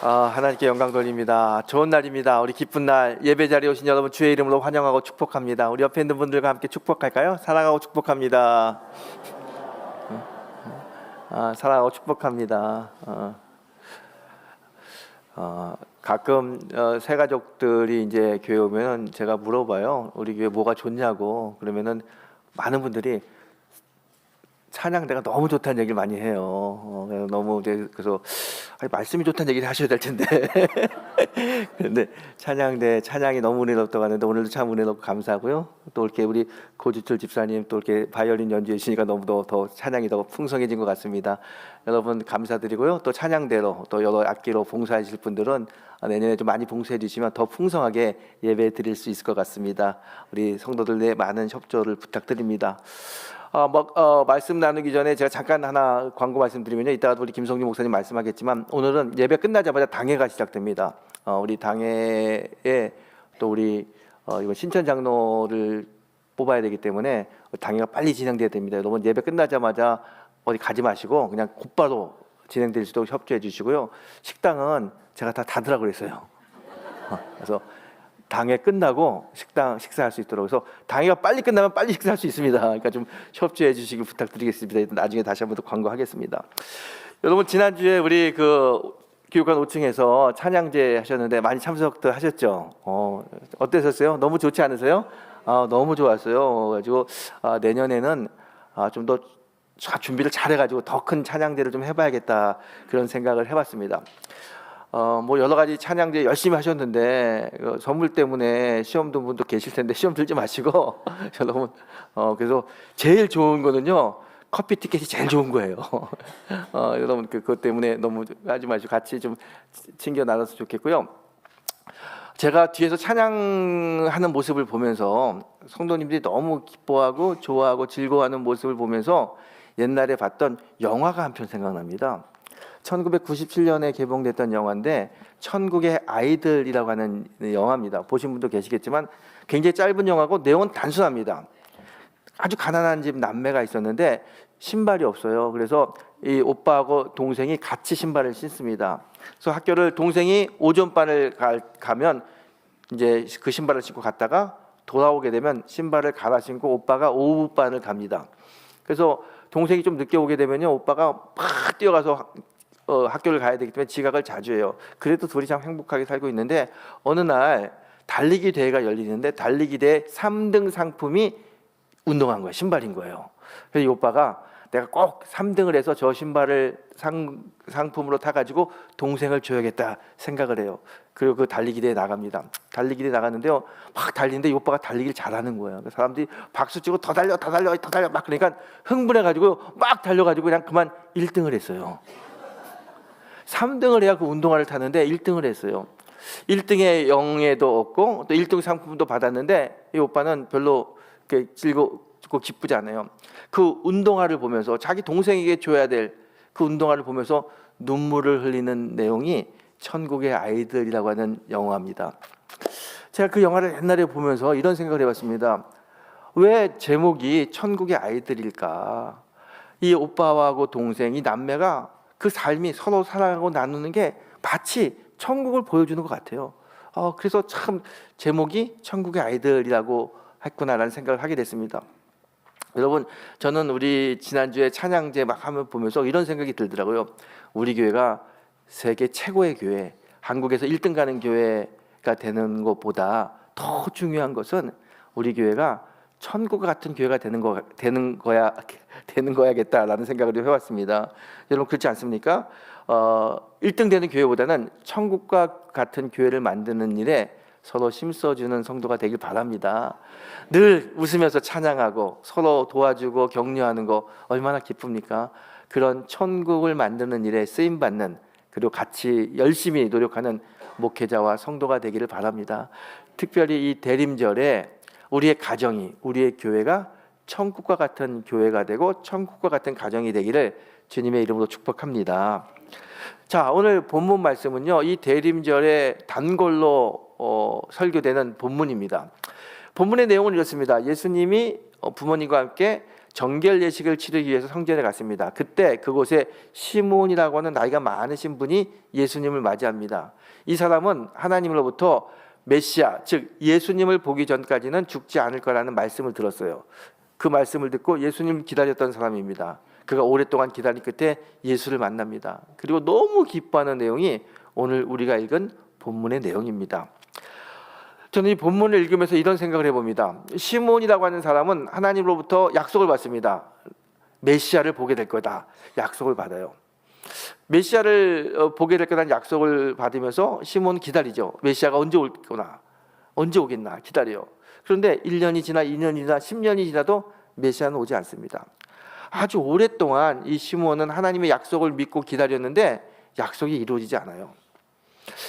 하나님께 영광 돌립니다. 좋은 날입니다. 우리 기쁜 날 예배 자리에 오신 여러분 주의 이름으로 환영하고 축복합니다. 우리 옆에 있는 분들과 함께 축복할까요? 사랑하고 축복합니다. 사랑하고 축복합니다. 가끔 새 가족들이 이제 교회 오면 제가 물어봐요. 우리 교회 뭐가 좋냐고. 그러면은 많은 분들이 찬양대가 너무 좋다는 얘기를 많이 해요. 너무 그래서 말씀이 좋다는 얘기를 하셔야 될 텐데. 그런데 찬양이 너무 은혜롭다고 하는데 오늘도 참 은혜롭고 감사하고요. 또 이렇게 우리 고지철 집사님 또 이렇게 바이올린 연주해 주시니까 너무 더 찬양이 더 풍성해진 것 같습니다. 여러분 감사드리고요. 또 찬양대로 또 여러 악기로 봉사하실 분들은 내년에 좀 많이 봉사해 주시면 더 풍성하게 예배 드릴 수 있을 것 같습니다. 우리 성도들의 많은 협조를 부탁드립니다. 말씀 나누기 전에 제가 잠깐 하나 광고 말씀드리면요. 이따가 우리 김성주 목사님 말씀하겠지만 오늘은 예배 끝나자마자 당회가 시작됩니다. 우리 당회에 또 우리 이번 신천 장로를 뽑아야 되기 때문에 당회가 빨리 진행돼야 됩니다. 여러분 예배 끝나자마자 어디 가지 마시고 그냥 곧바로 진행될 수 있도록 협조해 주시고요. 식당은 제가 다 닫으라고 그랬어요. 그래서 당회 끝나고 식사할 수 있도록. 그래서 당회가 빨리 끝나면 빨리 식사할 수 있습니다. 그러니까 좀 협조해 주시길 부탁드리겠습니다. 나중에 다시 한번 더 광고하겠습니다. 여러분 지난주에 우리 교육관 5층에서 찬양제 하셨는데 많이 참석들 하셨죠? 어떠셨어요? 너무 좋지 않으세요? 너무 좋았어요. 그래가지고 내년에는 좀 더 준비를 잘해가지고 더 큰 찬양제를 좀 해봐야겠다 그런 생각을 해봤습니다. 여러 가지 찬양제 열심히 하셨는데 선물 때문에 시험 든 분도 계실 텐데 시험 들지 마시고 여러분 그래서 제일 좋은 거는요 커피 티켓이 제일 좋은 거예요. 여러분 그것 때문에 너무 하지 마시고 같이 좀 챙겨 나눠서 좋겠고요. 제가 뒤에서 찬양하는 모습을 보면서 성도님들이 너무 기뻐하고 좋아하고 즐거워하는 모습을 보면서 옛날에 봤던 영화가 한 편 생각납니다. 1997년에 개봉됐던 영화인데 천국의 아이들이라고 하는 영화입니다. 보신 분도 계시겠지만 굉장히 짧은 영화고 내용은 단순합니다. 아주 가난한 집 남매가 있었는데 신발이 없어요. 그래서 이 오빠하고 동생이 같이 신발을 신습니다. 그래서 학교를 동생이 오전반을 가면 이제 그 신발을 신고 갔다가 돌아오게 되면 신발을 갈아 신고 오빠가 오후반을 갑니다. 그래서 동생이 좀 늦게 오게 되면요 오빠가 막 뛰어가서 학교를 가야 되기 때문에 지각을 자주 해요. 그래도 둘이 참 행복하게 살고 있는데 어느 날 달리기 대회가 열리는데 달리기 대회 3등 상품이 운동한 거예요. 신발인 거예요. 그래서 이 오빠가 내가 꼭 3등을 해서 저 신발을 상품으로 타가지고 동생을 줘야겠다 생각을 해요. 그리고 그 달리기 대회 나갑니다. 달리기 대회 나갔는데요. 막 달리는데 이 오빠가 달리기를 잘하는 거예요. 사람들이 박수 치고 더 달려 막 그러니까 흥분해가지고 막 달려가지고 그냥 그만 1등을 했어요. 3등을 해야 그 운동화를 타는데 1등을 했어요. 1등에 영예도 얻고 또 1등 상품도 받았는데 이 오빠는 별로 즐겁고 기쁘지 않아요. 그 운동화를 보면서 자기 동생에게 줘야 될 그 운동화를 보면서 눈물을 흘리는 내용이 천국의 아이들이라고 하는 영화입니다. 제가 그 영화를 옛날에 보면서 이런 생각을 해봤습니다. 왜 제목이 천국의 아이들일까? 이 오빠하고 동생, 이 남매가 그 삶이 서로 사랑하고 나누는 게 마치 천국을 보여주는 것 같아요. 그래서 참 제목이 천국의 아이들이라고 했구나라는 생각을 하게 됐습니다. 여러분 저는 우리 지난주에 찬양제 막 하면 보면서 이런 생각이 들더라고요. 우리 교회가 세계 최고의 교회, 한국에서 1등 가는 교회가 되는 것보다 더 중요한 것은 우리 교회가 천국 같은 교회가 되는 거야겠다라는 생각을 해왔습니다. 여러분 그렇지 않습니까? 1등 되는 교회보다는 천국과 같은 교회를 만드는 일에 서로 힘써주는 성도가 되길 바랍니다. 늘 웃으면서 찬양하고 서로 도와주고 격려하는 거 얼마나 기쁩니까? 그런 천국을 만드는 일에 쓰임받는 그리고 같이 열심히 노력하는 목회자와 성도가 되기를 바랍니다. 특별히 이 대림절에 우리의 가정이, 우리의 교회가 천국과 같은 교회가 되고 천국과 같은 가정이 되기를 주님의 이름으로 축복합니다. 자, 오늘 본문 말씀은요, 이 대림절에 단골로 설교되는 본문입니다. 본문의 내용은 이렇습니다. 예수님이 부모님과 함께 정결 예식을 치르기 위해서 성전에 갔습니다. 그때 그곳에 시몬이라고 하는 나이가 많으신 분이 예수님을 맞이합니다. 이 사람은 하나님으로부터 메시아, 즉 예수님을 보기 전까지는 죽지 않을 거라는 말씀을 들었어요. 그 말씀을 듣고 예수님을 기다렸던 사람입니다. 그가 오랫동안 기다린 끝에 예수를 만납니다. 그리고 너무 기뻐하는 내용이 오늘 우리가 읽은 본문의 내용입니다. 저는 이 본문을 읽으면서 이런 생각을 해봅니다. 시몬이라고 하는 사람은 하나님으로부터 약속을 받습니다. 메시아를 보게 될 거다. 약속을 받아요. 메시아를 보게 될 거라는 약속을 받으면서 시몬은 기다리죠. 메시아가 언제 올거나, 언제 오겠나 기다려요. 그런데 1년이 지나 2년이 지나 10년이 지나도 메시아는 오지 않습니다. 아주 오랫동안 이 시몬은 하나님의 약속을 믿고 기다렸는데 약속이 이루어지지 않아요.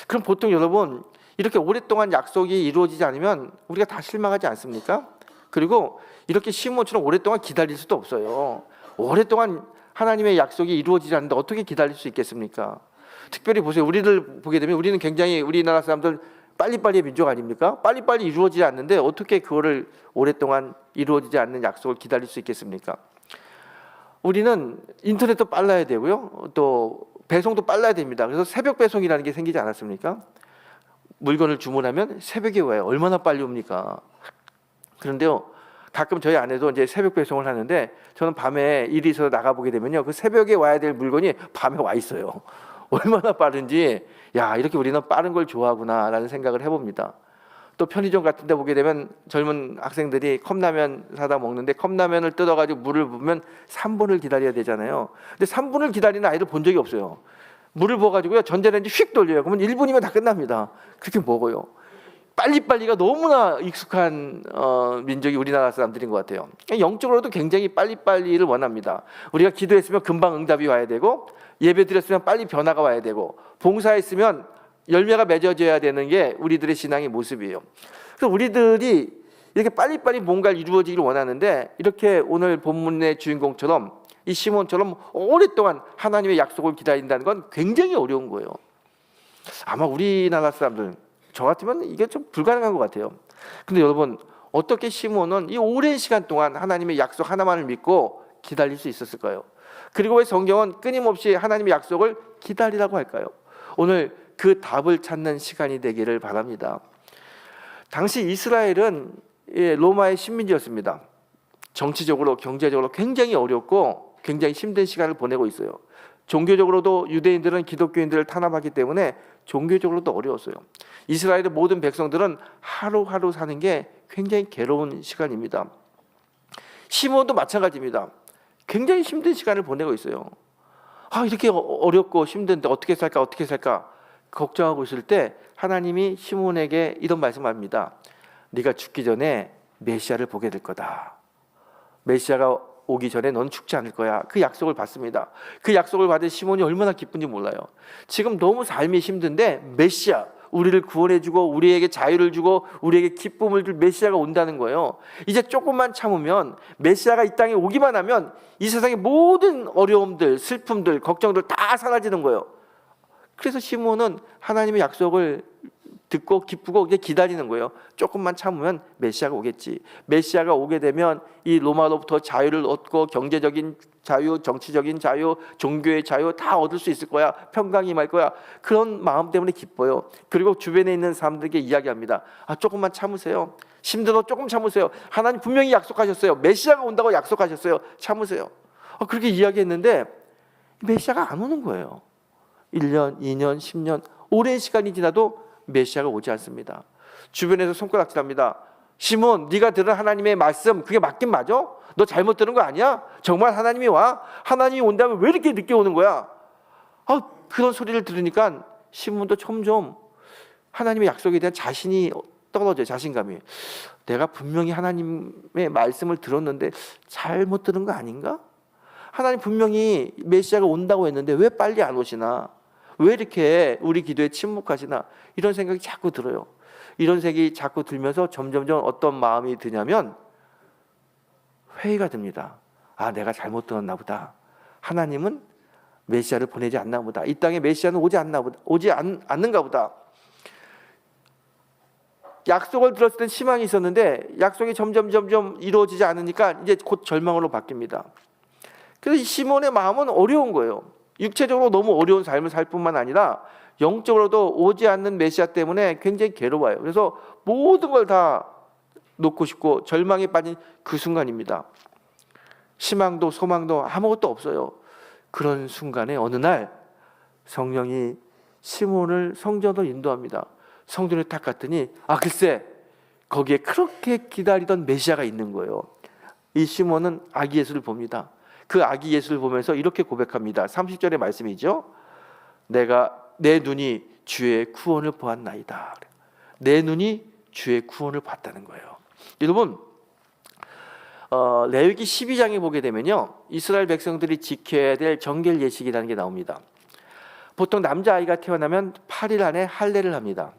그럼 보통 여러분 이렇게 오랫동안 약속이 이루어지지 않으면 우리가 다 실망하지 않습니까? 그리고 이렇게 시몬처럼 오랫동안 기다릴 수도 없어요. 오랫동안 하나님의 약속이 이루어지지 않는데 어떻게 기다릴 수 있겠습니까? 특별히 보세요. 우리를 보게 되면 우리는 굉장히 우리나라 사람들 빨리빨리의 민족 아닙니까? 빨리빨리 이루어지지 않는데 어떻게 그거를 오랫동안 이루어지지 않는 약속을 기다릴 수 있겠습니까? 우리는 인터넷도 빨라야 되고요. 또 배송도 빨라야 됩니다. 그래서 새벽 배송이라는 게 생기지 않았습니까? 물건을 주문하면 새벽에 와요. 얼마나 빨리 옵니까? 그런데요, 가끔 저희 아내도 이제 새벽 배송을 하는데 저는 밤에 일이 있어서 나가보게 되면요, 그 새벽에 와야 될 물건이 밤에 와 있어요. 얼마나 빠른지, 야, 이렇게 우리는 빠른 걸 좋아하구나라는 생각을 해봅니다. 또 편의점 같은 데 보게 되면 젊은 학생들이 컵라면 사다 먹는데 컵라면을 뜯어가지고 물을 부으면 3분을 기다려야 되잖아요. 근데 3분을 기다리는 아이를 본 적이 없어요. 물을 부어가지고요, 전자레인지 휙 돌려요. 그러면 1분이면 다 끝납니다. 그렇게 먹어요. 빨리빨리가 너무나 익숙한 민족이 우리나라 사람들인 것 같아요. 영적으로도 굉장히 빨리빨리를 원합니다. 우리가 기도했으면 금방 응답이 와야 되고, 예배 드렸으면 빨리 변화가 와야 되고, 봉사했으면 열매가 맺어져야 되는 게 우리들의 신앙의 모습이에요. 그래서 우리들이 이렇게 빨리빨리 뭔가를 이루어지기를 원하는데, 이렇게 오늘 본문의 주인공처럼 이 시몬처럼 오랫동안 하나님의 약속을 기다린다는 건 굉장히 어려운 거예요. 아마 우리나라 사람들, 저 같으면 이게 좀 불가능한 것 같아요. 근데 여러분, 어떻게 시몬은 이 오랜 시간 동안 하나님의 약속 하나만을 믿고 기다릴 수 있었을까요? 그리고 왜 성경은 끊임없이 하나님의 약속을 기다리라고 할까요? 오늘 그 답을 찾는 시간이 되기를 바랍니다. 당시 이스라엘은 로마의 식민지였습니다. 정치적으로, 경제적으로 굉장히 어렵고 굉장히 힘든 시간을 보내고 있어요. 종교적으로도 유대인들은 기독교인들을 탄압하기 때문에 종교적으로도 어려웠어요. 이스라엘의 모든 백성들은 하루하루 사는 게 굉장히 괴로운 시간입니다. 시몬도 마찬가지입니다. 굉장히 힘든 시간을 보내고 있어요. 이렇게 어렵고 힘든데 어떻게 살까 걱정하고 있을 때 하나님이 시몬에게 이런 말씀합니다. 네가 죽기 전에 메시아를 보게 될 거다. 메시아가 오기 전에 넌 죽지 않을 거야. 그 약속을 받습니다. 그 약속을 받은 시몬이 얼마나 기쁜지 몰라요. 지금 너무 삶이 힘든데 메시아, 우리를 구원해주고 우리에게 자유를 주고 우리에게 기쁨을 줄 메시아가 온다는 거예요. 이제 조금만 참으면, 메시아가 이 땅에 오기만 하면 이 세상의 모든 어려움들, 슬픔들, 걱정들 다 사라지는 거예요. 그래서 시몬은 하나님의 약속을 듣고 기쁘고 이제 기다리는 거예요. 조금만 참으면 메시아가 오겠지. 메시아가 오게 되면 이 로마로부터 자유를 얻고 경제적인 자유, 정치적인 자유, 종교의 자유 다 얻을 수 있을 거야. 평강이 임할 거야. 그런 마음 때문에 기뻐요. 그리고 주변에 있는 사람들에게 이야기합니다. 조금만 참으세요. 힘들어 조금 참으세요. 하나님 분명히 약속하셨어요. 메시아가 온다고 약속하셨어요. 참으세요. 그렇게 이야기했는데 메시아가 안 오는 거예요. 1년, 2년, 10년 오랜 시간이 지나도 메시아가 오지 않습니다. 주변에서 손가락질합니다. 시몬, 네가 들은 하나님의 말씀 그게 맞긴 맞아? 너 잘못 들은 거 아니야? 정말 하나님이 와? 하나님이 온다면 왜 이렇게 늦게 오는 거야? 그런 소리를 들으니까 시몬도 점점 하나님의 약속에 대한 자신이 떨어져요. 자신감이. 내가 분명히 하나님의 말씀을 들었는데 잘못 들은 거 아닌가? 하나님 분명히 메시아가 온다고 했는데 왜 빨리 안 오시나? 왜 이렇게 우리 기도에 침묵하시나? 이런 생각이 자꾸 들어요. 이런 생각이 자꾸 들면서 점점점 어떤 마음이 드냐면 회의가 듭니다. 내가 잘못 들었나 보다. 하나님은 메시아를 보내지 않나 보다. 이 땅에 메시아는 오지 않는가 보다. 약속을 들었을 땐 희망이 있었는데 약속이 점점 이루어지지 않으니까 이제 곧 절망으로 바뀝니다. 그래서 이 시몬의 마음은 어려운 거예요. 육체적으로 너무 어려운 삶을 살 뿐만 아니라 영적으로도 오지 않는 메시아 때문에 굉장히 괴로워요. 그래서 모든 걸 다 놓고 싶고 절망에 빠진 그 순간입니다. 희망도 소망도 아무것도 없어요. 그런 순간에 어느 날 성령이 시몬을 성전으로 인도합니다. 성전에 딱 갔더니 글쎄 거기에 그렇게 기다리던 메시아가 있는 거예요. 이 시몬은 아기 예수를 봅니다. 그 아기 예수를 보면서 이렇게 고백합니다. 30절의 말씀이죠. 내 눈이 주의 구원을 보았나이다. 내 눈이 주의 구원을 봤다는 거예요. 여러분, 레위기 12장에 보게 되면요, 이스라엘 백성들이 지켜야 될 정결 예식이라는 게 나옵니다. 보통 남자아이가 태어나면 8일 안에 할례를 합니다.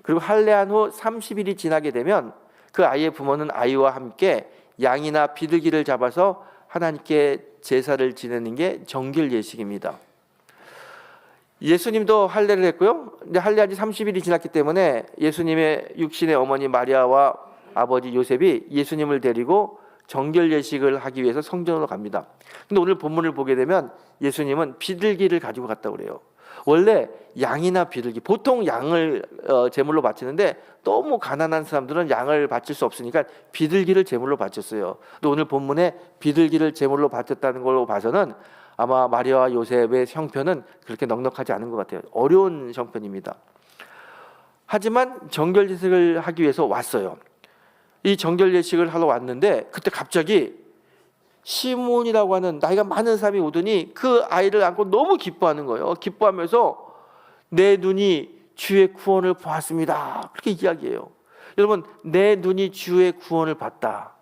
그리고 할례한 후 30일이 지나게 되면 그 아이의 부모는 아이와 함께 양이나 비둘기를 잡아서 하나님께 제사를 지내는 게 정결 예식입니다. 예수님도 할례를 했고요. 근데 할례한 지 30일이 지났기 때문에 예수님의 육신의 어머니 마리아와 아버지 요셉이 예수님을 데리고 정결 예식을 하기 위해서 성전으로 갑니다. 근데 오늘 본문을 보게 되면 예수님은 비둘기를 가지고 갔다고 그래요. 원래 양이나 비둘기, 보통 양을 제물로 바치는데 너무 가난한 사람들은 양을 바칠 수 없으니까 비둘기를 제물로 바쳤어요. 근데 오늘 본문에 비둘기를 제물로 바쳤다는 걸로 봐서는 아마 마리아와 요셉의 형편은 그렇게 넉넉하지 않은 것 같아요. 어려운 형편입니다. 하지만 정결 예식을 하기 위해서 왔어요. 이 정결 예식을 하러 왔는데 그때 갑자기 시몬이라고 하는 나이가 많은 사람이 오더니 그 아이를 안고 너무 기뻐하는 거예요. 기뻐하면서 내 눈이 주의 구원을 보았습니다. 그렇게 이야기해요. 여러분, 내 눈이 주의 구원을 봤다.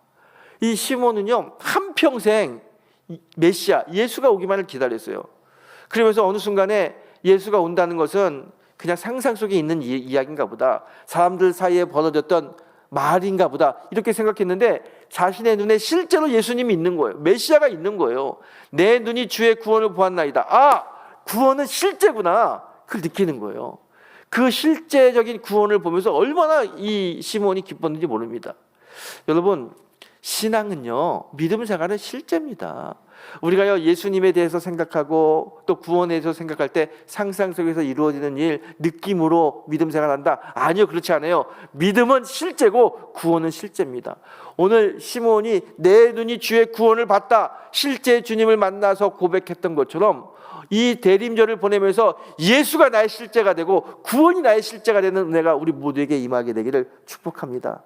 이 시몬은요, 한평생 메시아 예수가 오기만을 기다렸어요. 그러면서 어느 순간에 예수가 온다는 것은 그냥 상상 속에 있는 이야기인가 보다, 사람들 사이에 벌어졌던 말인가 보다 이렇게 생각했는데 자신의 눈에 실제로 예수님이 있는 거예요. 메시아가 있는 거예요. 내 눈이 주의 구원을 보았나이다. 구원은 실제구나. 그걸 느끼는 거예요. 그 실제적인 구원을 보면서 얼마나 이 시몬이 기뻤는지 모릅니다. 여러분, 신앙은요, 믿음 생활은 실제입니다. 우리가요, 예수님에 대해서 생각하고 또 구원에 대해서 생각할 때 상상 속에서 이루어지는 일, 느낌으로 믿음 생활한다? 아니요, 그렇지 않아요. 믿음은 실제고 구원은 실제입니다. 오늘 시몬이 내 눈이 주의 구원을 봤다, 실제 주님을 만나서 고백했던 것처럼 이 대림절을 보내면서 예수가 나의 실제가 되고 구원이 나의 실제가 되는 은혜가 우리 모두에게 임하게 되기를 축복합니다.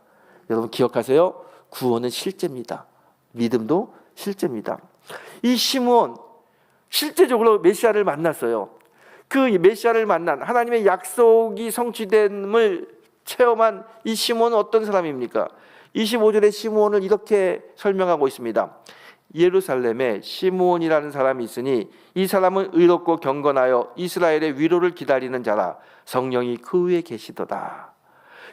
여러분 기억하세요. 구원은 실제입니다. 믿음도 실제입니다. 이 시몬 실제적으로 메시아를 만났어요. 그 메시아를 만난 하나님의 약속이 성취됨을 체험한 이 시몬은 어떤 사람입니까? 25절에 시몬을 이렇게 설명하고 있습니다. 예루살렘에 시몬이라는 사람이 있으니 이 사람은 의롭고 경건하여 이스라엘의 위로를 기다리는 자라. 성령이 그 위에 계시도다.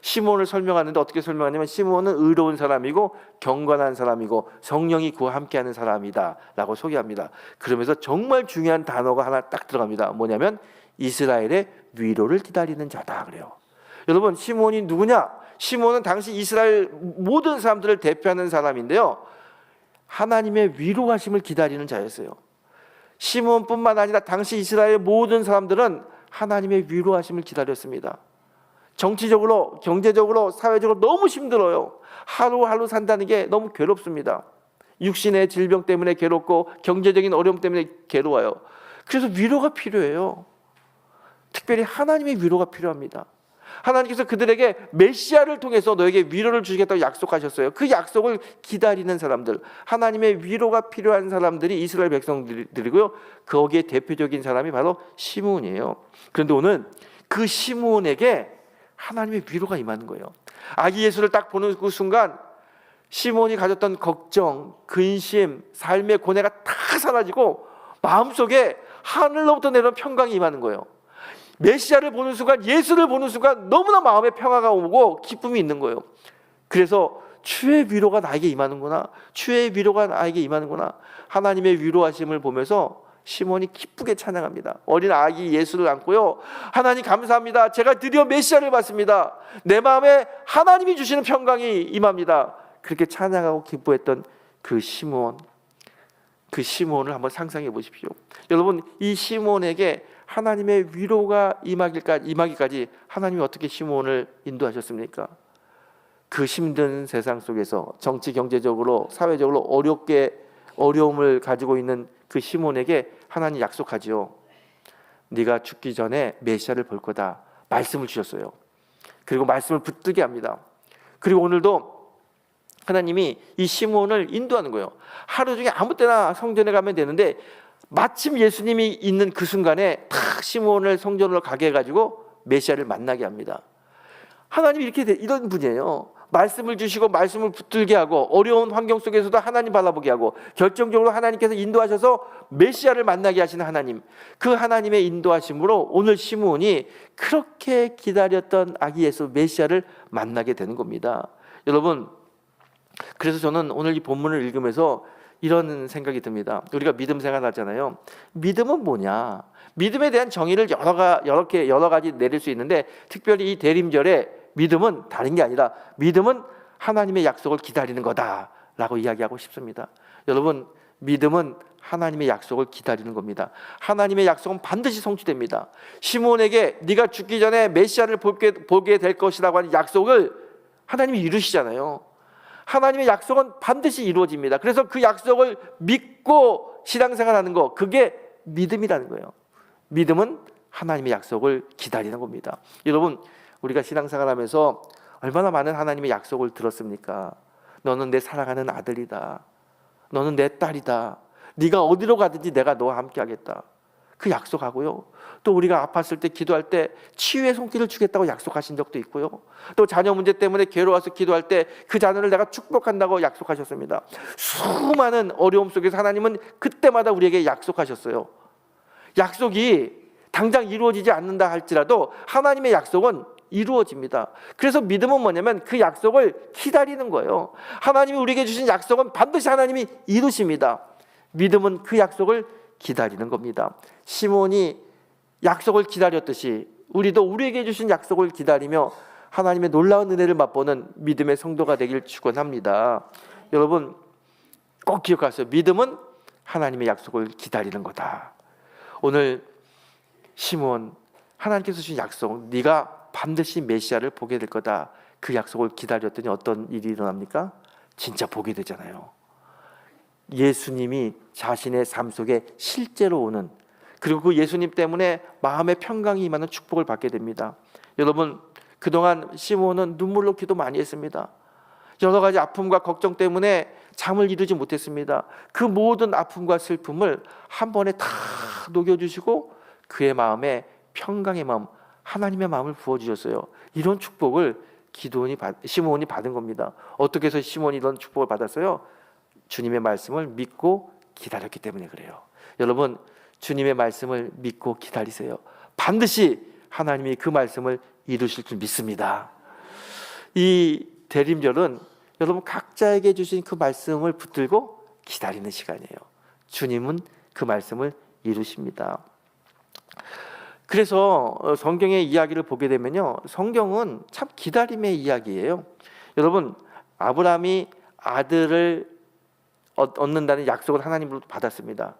시몬을 설명하는데 어떻게 설명하냐면 시몬은 의로운 사람이고 경건한 사람이고 성령이 그와 함께하는 사람이다 라고 소개합니다. 그러면서 정말 중요한 단어가 하나 딱 들어갑니다. 뭐냐면 이스라엘의 위로를 기다리는 자다 그래요. 여러분, 시몬이 누구냐? 시몬은 당시 이스라엘 모든 사람들을 대표하는 사람인데요, 하나님의 위로하심을 기다리는 자였어요. 시몬뿐만 아니라 당시 이스라엘 모든 사람들은 하나님의 위로하심을 기다렸습니다. 정치적으로, 경제적으로, 사회적으로 너무 힘들어요. 하루하루 산다는 게 너무 괴롭습니다. 육신의 질병 때문에 괴롭고 경제적인 어려움 때문에 괴로워요. 그래서 위로가 필요해요. 특별히 하나님의 위로가 필요합니다. 하나님께서 그들에게 메시아를 통해서 너에게 위로를 주시겠다고 약속하셨어요. 그 약속을 기다리는 사람들, 하나님의 위로가 필요한 사람들이 이스라엘 백성들이고요, 거기에 대표적인 사람이 바로 시몬이에요. 그런데 오늘 그 시몬에게 하나님의 위로가 임하는 거예요. 아기 예수를 딱 보는 그 순간 시몬이 가졌던 걱정, 근심, 삶의 고뇌가 다 사라지고 마음속에 하늘로부터 내려온 평강이 임하는 거예요. 메시아를 보는 순간, 예수를 보는 순간 너무나 마음에 평화가 오고 기쁨이 있는 거예요. 그래서 주의 위로가 나에게 임하는구나, 주의 위로가 나에게 임하는구나, 하나님의 위로하심을 보면서 시몬이 기쁘게 찬양합니다. 어린 아기 예수를 안고요, 하나님 감사합니다. 제가 드디어 메시아를 봤습니다. 내 마음에 하나님이 주시는 평강이 임합니다. 그렇게 찬양하고 기뻐했던 그 시몬, 그 시몬을 한번 상상해 보십시오. 여러분, 이 시몬에게 하나님의 위로가 임하기까지 하나님이 어떻게 시몬을 인도하셨습니까? 그 힘든 세상 속에서 정치, 경제적으로, 사회적으로 어려움을 가지고 있는 그 시몬에게 하나님 약속하지요. 네가 죽기 전에 메시아를 볼 거다. 말씀을 주셨어요. 그리고 말씀을 붙들게 합니다. 그리고 오늘도 하나님이 이 시몬을 인도하는 거예요. 하루 중에 아무 때나 성전에 가면 되는데 마침 예수님이 있는 그 순간에 탁 시몬을 성전으로 가게 해가지고 메시아를 만나게 합니다. 하나님이 이런 분이에요. 말씀을 주시고 말씀을 붙들게 하고 어려운 환경 속에서도 하나님 바라보게 하고 결정적으로 하나님께서 인도하셔서 메시아를 만나게 하시는 하나님, 그 하나님의 인도하심으로 오늘 시몬이 그렇게 기다렸던 아기 예수 메시아를 만나게 되는 겁니다. 여러분, 그래서 저는 오늘 이 본문을 읽으면서 이런 생각이 듭니다. 우리가 믿음 생활 하잖아요. 믿음은 뭐냐? 믿음에 대한 정의를 여러 가지 내릴 수 있는데, 특별히 이 대림절에 믿음은 다른 게 아니라 믿음은 하나님의 약속을 기다리는 거다라고 이야기하고 싶습니다. 여러분, 믿음은 하나님의 약속을 기다리는 겁니다. 하나님의 약속은 반드시 성취됩니다. 시몬에게 네가 죽기 전에 메시아를 보게 될 것이라고 하는 약속을 하나님이 이루시잖아요. 하나님의 약속은 반드시 이루어집니다. 그래서 그 약속을 믿고 신앙생활하는 거, 그게 믿음이라는 거예요. 믿음은 하나님의 약속을 기다리는 겁니다. 여러분, 우리가 신앙생활하면서 얼마나 많은 하나님의 약속을 들었습니까? 너는 내 사랑하는 아들이다. 너는 내 딸이다. 네가 어디로 가든지 내가 너와 함께 하겠다. 그 약속하고요. 또 우리가 아팠을 때 기도할 때 치유의 손길을 주겠다고 약속하신 적도 있고요. 또 자녀 문제 때문에 괴로워서 기도할 때 그 자녀를 내가 축복한다고 약속하셨습니다. 수많은 어려움 속에서 하나님은 그때마다 우리에게 약속하셨어요. 약속이 당장 이루어지지 않는다 할지라도 하나님의 약속은 이루어집니다. 그래서 믿음은 뭐냐면 그 약속을 기다리는 거예요. 하나님이 우리에게 주신 약속은 반드시 하나님이 이루십니다. 믿음은 그 약속을 기다리는 겁니다. 시몬이 약속을 기다렸듯이 우리도 우리에게 주신 약속을 기다리며 하나님의 놀라운 은혜를 맛보는 믿음의 성도가 되길 축원합니다. 여러분, 꼭 기억하세요. 믿음은 하나님의 약속을 기다리는 거다. 오늘 시몬, 하나님께서 주신 약속, 네가 반드시 메시아를 보게 될 거다. 그 약속을 기다렸더니 어떤 일이 일어납니까? 진짜 보게 되잖아요. 예수님이 자신의 삶 속에 실제로 오는, 그리고 그 예수님 때문에 마음의 평강이 임하는 축복을 받게 됩니다. 여러분, 그동안 시몬은 눈물로 기도 많이 했습니다. 여러 가지 아픔과 걱정 때문에 잠을 이루지 못했습니다. 그 모든 아픔과 슬픔을 한 번에 다 녹여주시고 그의 마음에 평강의 마음, 하나님의 마음을 부어주셨어요. 이런 축복을 시몬이 받은 겁니다. 어떻게 해서 시몬이 이런 축복을 받았어요? 주님의 말씀을 믿고 기다렸기 때문에 그래요. 여러분, 주님의 말씀을 믿고 기다리세요. 반드시 하나님이 그 말씀을 이루실 줄 믿습니다. 이 대림절은 여러분 각자에게 주신 그 말씀을 붙들고 기다리는 시간이에요. 주님은 그 말씀을 이루십니다. 그래서 성경의 이야기를 보게 되면요, 성경은 참 기다림의 이야기예요. 여러분, 아브라함이 아들을 얻는다는 약속을 하나님으로부터 받았습니다.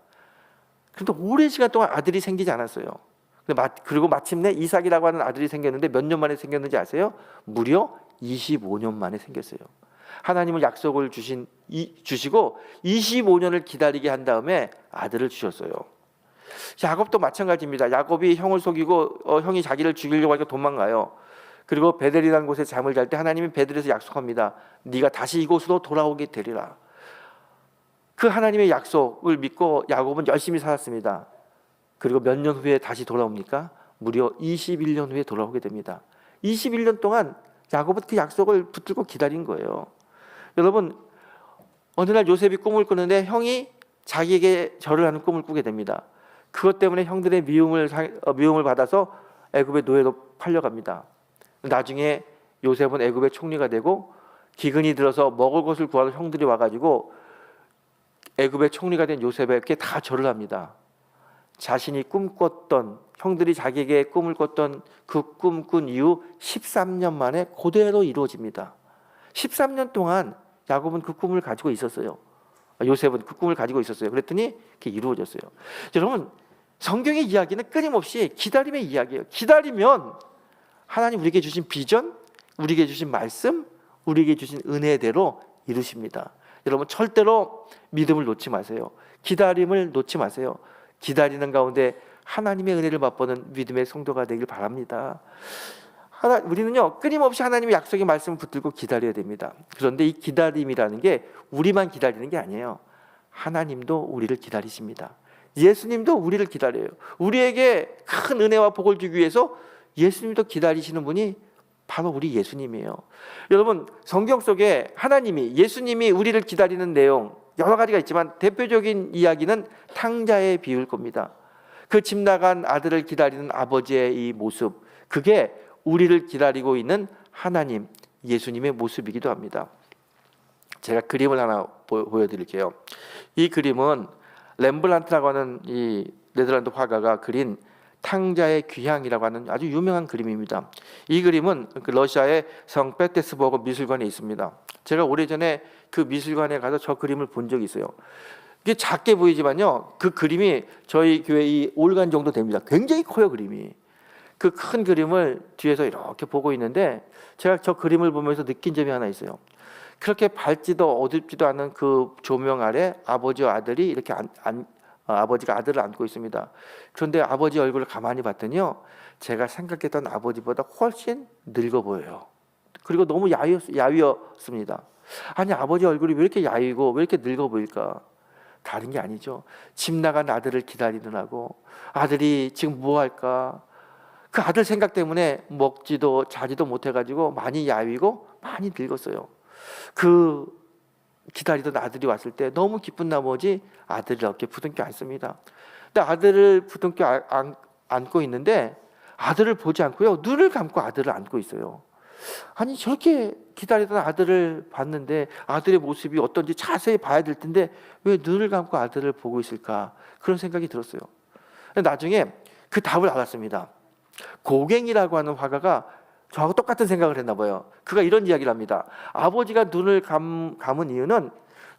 그런데 오랜 시간 동안 아들이 생기지 않았어요. 그리고 마침내 이삭이라고 하는 아들이 생겼는데 몇 년 만에 생겼는지 아세요? 무려 25년 만에 생겼어요. 하나님은 약속을 주시고 25년을 기다리게 한 다음에 아들을 주셨어요. 야곱도 마찬가지입니다. 야곱이 형을 속이고 형이 자기를 죽이려고 하니까 도망가요. 그리고 베델이라는 곳에 잠을 잘 때 하나님이 베델에서 약속합니다. 네가 다시 이곳으로 돌아오게 되리라. 그 하나님의 약속을 믿고 야곱은 열심히 살았습니다. 그리고 몇 년 후에 다시 돌아옵니까? 무려 21년 후에 돌아오게 됩니다. 21년 동안 야곱은 그 약속을 붙들고 기다린 거예요. 여러분, 어느 날 요셉이 꿈을 꾸는데 형이 자기에게 절을 하는 꿈을 꾸게 됩니다. 그것 때문에 형들의 미움을 받아서 애굽의 노예로 팔려갑니다. 나중에 요셉은 애굽의 총리가 되고 기근이 들어서 먹을 것을 구하러 형들이 와가지고 애굽의 총리가 된 요셉에게 다 절을 합니다. 자신이 꿈꿨던, 형들이 자기에게 꿈을 꿨던 그 꿈꾼 이후 13년 만에 그대로 이루어집니다. 13년 동안 야곱은 그 꿈을 가지고 있었어요. 요셉은 그 꿈을 가지고 있었어요. 그랬더니 그게 이루어졌어요. 여러분, 성경의 이야기는 끊임없이 기다림의 이야기예요. 기다리면 하나님 우리에게 주신 비전, 우리에게 주신 말씀, 우리에게 주신 은혜대로 이루십니다. 여러분, 절대로 믿음을 놓지 마세요. 기다림을 놓지 마세요. 기다리는 가운데 하나님의 은혜를 맛보는 믿음의 성도가 되길 바랍니다. 우리는요, 끊임없이 하나님의 약속의 말씀을 붙들고 기다려야 됩니다. 그런데 이 기다림이라는 게 우리만 기다리는 게 아니에요. 하나님도 우리를 기다리십니다. 예수님도 우리를 기다려요. 우리에게 큰 은혜와 복을 주기 위해서 예수님도 기다리시는 분이 바로 우리 예수님이에요. 여러분, 성경 속에 하나님이, 예수님이 우리를 기다리는 내용 여러 가지가 있지만 대표적인 이야기는 탕자의 비유일 겁니다. 그 집 나간 아들을 기다리는 아버지의 이 모습, 그게 우리를 기다리고 있는 하나님, 예수님의 모습이기도 합니다. 제가 그림을 하나 보여드릴게요. 이 그림은 렘블란트라고 하는 이 네덜란드 화가가 그린 탕자의 귀향이라고 하는 아주 유명한 그림입니다. 이 그림은 그 러시아의 성페테스버그 미술관에 있습니다. 제가 오래전에 그 미술관에 가서 저 그림을 본 적이 있어요. 이게 작게 보이지만요, 그 그림이 저희 교회 이 올간 정도 됩니다. 굉장히 커요, 그림이. 그 큰 그림을 뒤에서 이렇게 보고 있는데 제가 저 그림을 보면서 느낀 점이 하나 있어요. 그렇게 밝지도 어둡지도 않은 그 조명 아래 아버지와 아들이 이렇게 아버지가 아들을 안고 있습니다. 그런데 아버지 얼굴을 가만히 봤더니요, 제가 생각했던 아버지보다 훨씬 늙어 보여요. 그리고 너무 야위었습니다. 아니, 아버지 얼굴이 왜 이렇게 야위고 왜 이렇게 늙어 보일까? 다른 게 아니죠. 집 나간 아들을 기다리느라고, 아들이 지금 뭐 할까? 그 아들 생각 때문에 먹지도 자지도 못해가지고 많이 야위고 많이 늙었어요. 그 기다리던 아들이 왔을 때 너무 기쁜 나머지 아들을 어깨에 부둥켜 안습니다. 근데 아들을 부둥켜 안고 있는데 아들을 보지 않고요, 눈을 감고 아들을 안고 있어요. 아니, 저렇게 기다리던 아들을 봤는데 아들의 모습이 어떤지 자세히 봐야 될 텐데 왜 눈을 감고 아들을 보고 있을까? 그런 생각이 들었어요. 나중에 그 답을 알았습니다. 고갱이라고 하는 화가가 저하고 똑같은 생각을 했나 봐요. 그가 이런 이야기를 합니다. 아버지가 눈을 감은 이유는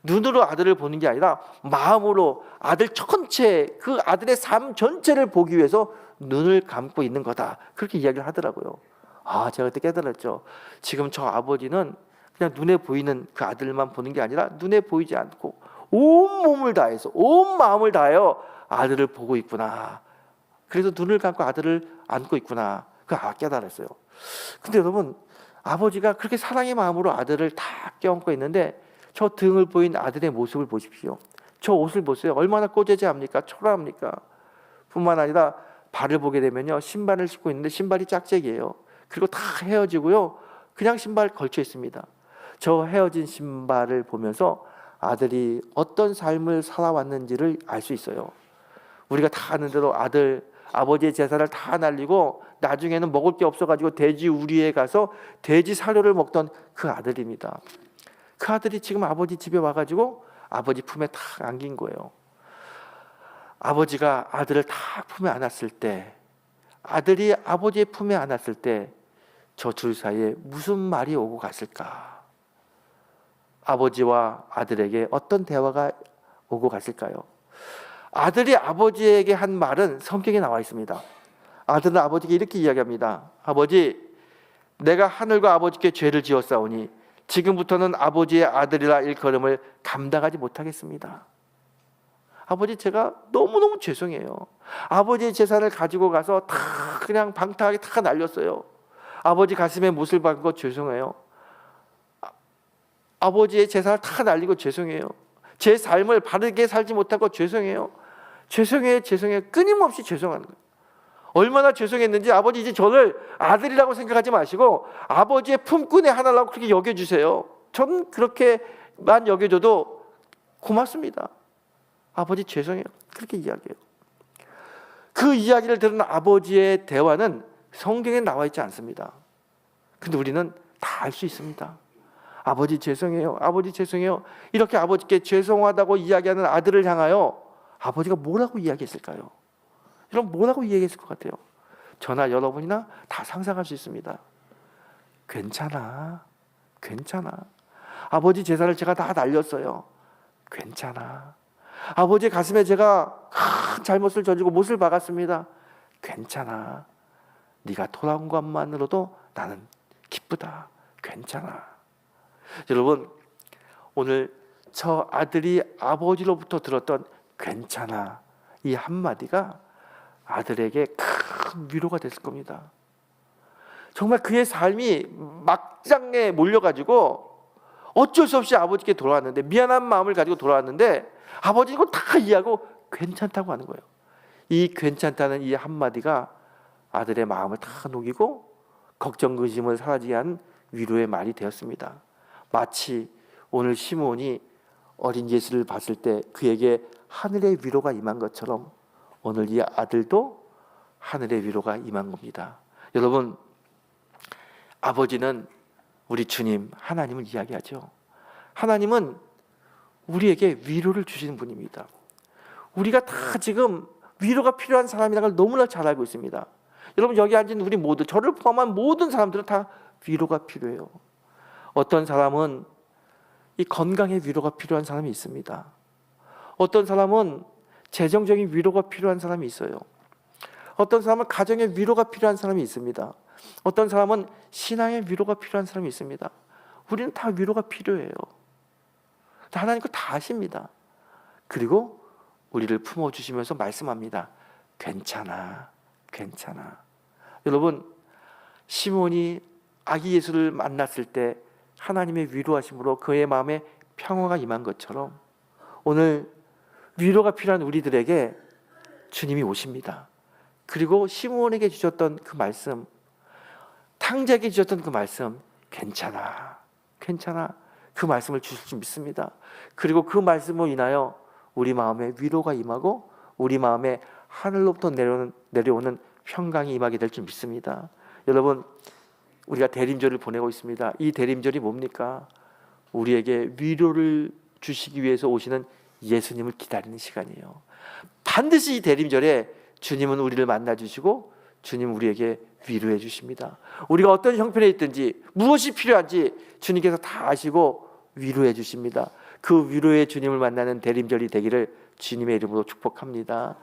눈으로 아들을 보는 게 아니라 마음으로 아들 전체, 그 아들의 삶 전체를 보기 위해서 눈을 감고 있는 거다. 그렇게 이야기를 하더라고요. 제가 그때 깨달았죠. 지금 저 아버지는 그냥 눈에 보이는 그 아들만 보는 게 아니라 눈에 보이지 않고 온 몸을 다해서, 온 마음을 다하여 아들을 보고 있구나. 그래서 눈을 감고 아들을 안고 있구나. 그걸 깨달았어요. 근데 여러분, 아버지가 그렇게 사랑의 마음으로 아들을 다 껴안고 있는데 저 등을 보인 아들의 모습을 보십시오. 저 옷을 보세요. 얼마나 꼬재재합니까? 초라합니까? 뿐만 아니라 발을 보게 되면요, 신발을 신고 있는데 신발이 짝짝이에요. 그리고 다 헤어지고요, 그냥 신발 걸쳐 있습니다. 저 헤어진 신발을 보면서 아들이 어떤 삶을 살아왔는지를 알 수 있어요. 우리가 다 아는 대로 아버지의 재산을 다 날리고 나중에는 먹을 게 없어가지고 돼지 우리에 가서 돼지 사료를 먹던 그 아들입니다. 그 아들이 지금 아버지 집에 와가지고 아버지 품에 탁 안긴 거예요. 아버지가 아들을 탁 품에 안았을 때, 아들이 아버지의 품에 안았을 때 저 둘 사이에 무슨 말이 오고 갔을까? 아버지와 아들에게 어떤 대화가 오고 갔을까요? 아들이 아버지에게 한 말은 성경에 나와 있습니다. 아들은 아버지에게 이렇게 이야기합니다. 아버지, 내가 하늘과 아버지께 죄를 지었사오니 지금부터는 아버지의 아들이라 일컬음을 감당하지 못하겠습니다. 아버지, 제가 너무너무 죄송해요. 아버지의 재산을 가지고 가서 다 그냥 방탕하게 다 날렸어요. 아버지 가슴에 못을 박은 거 죄송해요. 아버지의 재산을 다 날리고 죄송해요. 제 삶을 바르게 살지 못하고 죄송해요. 죄송해요. 끊임없이 죄송한 거예요. 얼마나 죄송했는지 아버지 이제 저를 아들이라고 생각하지 마시고 아버지의 품꾼의 하나라고 그렇게 여겨주세요. 전 그렇게만 여겨줘도 고맙습니다. 아버지 죄송해요. 그렇게 이야기해요. 그 이야기를 들은 아버지의 대화는 성경에 나와 있지 않습니다. 근데 우리는 다 알 수 있습니다. 아버지 죄송해요. 아버지 죄송해요. 이렇게 아버지께 죄송하다고 이야기하는 아들을 향하여 아버지가 뭐라고 이야기했을까요? 여러분 뭐라고 이야기했을 것 같아요? 저나 여러분이나 다 상상할 수 있습니다. 괜찮아. 괜찮아. 아버지 제사를 제가 다 날렸어요. 괜찮아. 아버지 가슴에 제가 큰 잘못을 저지르고 못을 박았습니다. 괜찮아. 네가 돌아온 것만으로도 나는 기쁘다. 괜찮아. 여러분 오늘 저 아들이 아버지로부터 들었던 괜찮아 이 한마디가 아들에게 큰 위로가 됐을 겁니다. 정말 그의 삶이 막장에 몰려가지고 어쩔 수 없이 아버지께 돌아왔는데 미안한 마음을 가지고 돌아왔는데 아버지는 그걸 다 이해하고 괜찮다고 하는 거예요. 이 괜찮다는 이 한마디가 아들의 마음을 다 녹이고 걱정 근심을 사라지게 한 위로의 말이 되었습니다. 마치 오늘 시므온이 어린 예수를 봤을 때 그에게 하늘의 위로가 임한 것처럼 오늘 이 아들도 하늘의 위로가 임한 겁니다. 여러분 아버지는 우리 주님 하나님을 이야기하죠. 하나님은 우리에게 위로를 주시는 분입니다. 우리가 다 지금 위로가 필요한 사람이라는 걸 너무나 잘 알고 있습니다. 여러분 여기 앉은 우리 모두 저를 포함한 모든 사람들은 다 위로가 필요해요. 어떤 사람은 이 건강의 위로가 필요한 사람이 있습니다. 어떤 사람은 재정적인 위로가 필요한 사람이 있어요. 어떤 사람은 가정의 위로가 필요한 사람이 있습니다. 어떤 사람은 신앙의 위로가 필요한 사람이 있습니다. 우리는 다 위로가 필요해요. 하나님 다 아십니다. 그리고 우리를 품어주시면서 말씀합니다. 괜찮아, 괜찮아. 여러분 시몬이 아기 예수를 만났을 때 하나님의 위로하심으로 그의 마음에 평화가 임한 것처럼 오늘 위로가 필요한 우리들에게 주님이 오십니다. 그리고 시므온에게 주셨던 그 말씀, 탕자에게 주셨던 그 말씀, 괜찮아, 괜찮아. 그 말씀을 주실 줄 믿습니다. 그리고 그 말씀으로 인하여 우리 마음에 위로가 임하고 우리 마음에 하늘로부터 내려오는 평강이 임하게 될 줄 믿습니다. 여러분 우리가 대림절을 보내고 있습니다. 이 대림절이 뭡니까? 우리에게 위로를 주시기 위해서 오시는 예수님을 기다리는 시간이에요. 반드시 이 대림절에 주님은 우리를 만나주시고 주님은 우리에게 위로해 주십니다. 우리가 어떤 형편에 있든지 무엇이 필요한지 주님께서 다 아시고 위로해 주십니다. 그 위로의 주님을 만나는 대림절이 되기를 주님의 이름으로 축복합니다.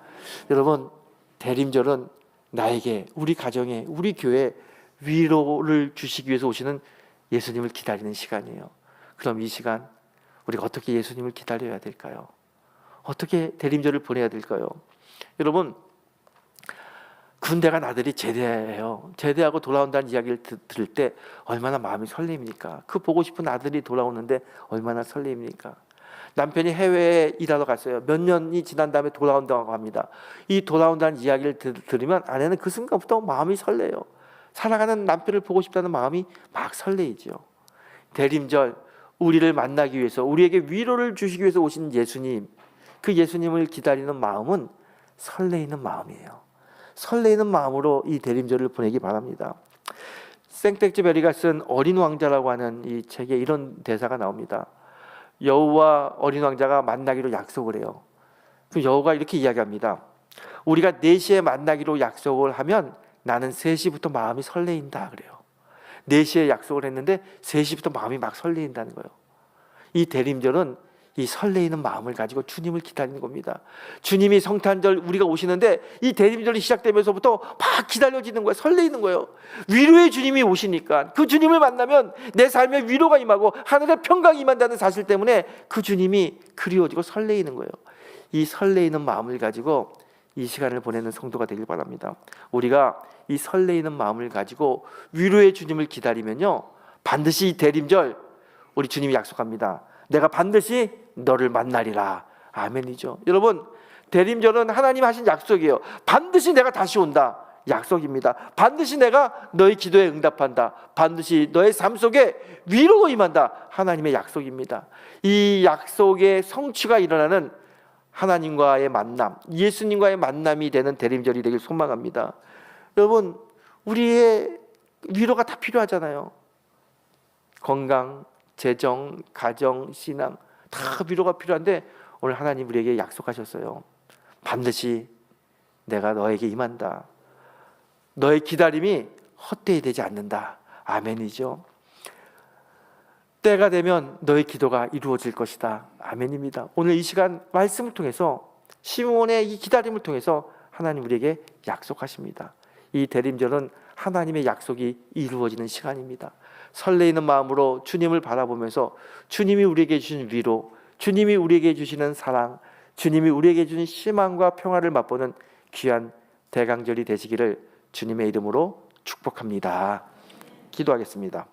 여러분 대림절은 나에게, 우리 가정에, 우리 교회에 위로를 주시기 위해서 오시는 예수님을 기다리는 시간이에요. 그럼 이 시간 우리가 어떻게 예수님을 기다려야 될까요? 어떻게 대림절을 보내야 될까요? 여러분 군대 간 아들이 제대해요. 제대하고 돌아온다는 이야기를 들을 때 얼마나 마음이 설레입니까? 그 보고 싶은 아들이 돌아오는데 얼마나 설레입니까? 남편이 해외에 일하러 갔어요. 몇 년이 지난 다음에 돌아온다고 합니다. 이 돌아온다는 이야기를 들으면 아내는 그 순간부터 마음이 설레요. 사랑하는 남편을 보고 싶다는 마음이 막 설레이죠. 대림절 우리를 만나기 위해서, 우리에게 위로를 주시기 위해서 오신 예수님, 그 예수님을 기다리는 마음은 설레이는 마음이에요. 설레이는 마음으로 이 대림절을 보내기 바랍니다. 생텍쥐베리가 쓴 어린 왕자라고 하는 이 책에 이런 대사가 나옵니다. 여우와 어린 왕자가 만나기로 약속을 해요. 그 여우가 이렇게 이야기합니다. 우리가 4시에 만나기로 약속을 하면 나는 3시부터 마음이 설레인다 그래요. 4시에 약속을 했는데 3시부터 마음이 막 설레인다는 거예요. 이 대림절은 이 설레이는 마음을 가지고 주님을 기다리는 겁니다. 주님이 성탄절 우리가 오시는데 이 대림절이 시작되면서부터 막 기다려지는 거예요. 설레이는 거예요. 위로의 주님이 오시니까 그 주님을 만나면 내 삶에 위로가 임하고 하늘의 평강이 임한다는 사실 때문에 그 주님이 그리워지고 설레이는 거예요. 이 설레이는 마음을 가지고 이 시간을 보내는 성도가 되길 바랍니다. 우리가 이 설레이는 마음을 가지고 위로의 주님을 기다리면요, 반드시 이 대림절 우리 주님이 약속합니다. 내가 반드시 너를 만나리라. 아멘이죠. 여러분 대림절은 하나님 하신 약속이에요. 반드시 내가 다시 온다. 약속입니다. 반드시 내가 너의 기도에 응답한다. 반드시 너의 삶 속에 위로가 임한다. 하나님의 약속입니다. 이 약속의 성취가 일어나는 하나님과의 만남, 예수님과의 만남이 되는 대림절이 되길 소망합니다. 여러분 우리의 위로가 다 필요하잖아요. 건강, 재정, 가정, 신앙 다 위로가 필요한데 오늘 하나님 우리에게 약속하셨어요. 반드시 내가 너에게 임한다. 너의 기다림이 헛되이 되지 않는다. 아멘이죠. 때가 되면 너의 기도가 이루어질 것이다. 아멘입니다. 오늘 이 시간 말씀을 통해서 시므온의 이 기다림을 통해서 하나님 우리에게 약속하십니다. 이 대림절은 하나님의 약속이 이루어지는 시간입니다. 설레이는 마음으로 주님을 바라보면서 주님이 우리에게 주신 위로, 주님이 우리에게 주시는 사랑, 주님이 우리에게 주신 희망과 평화를 맛보는 귀한 대강절이 되시기를 주님의 이름으로 축복합니다. 기도하겠습니다.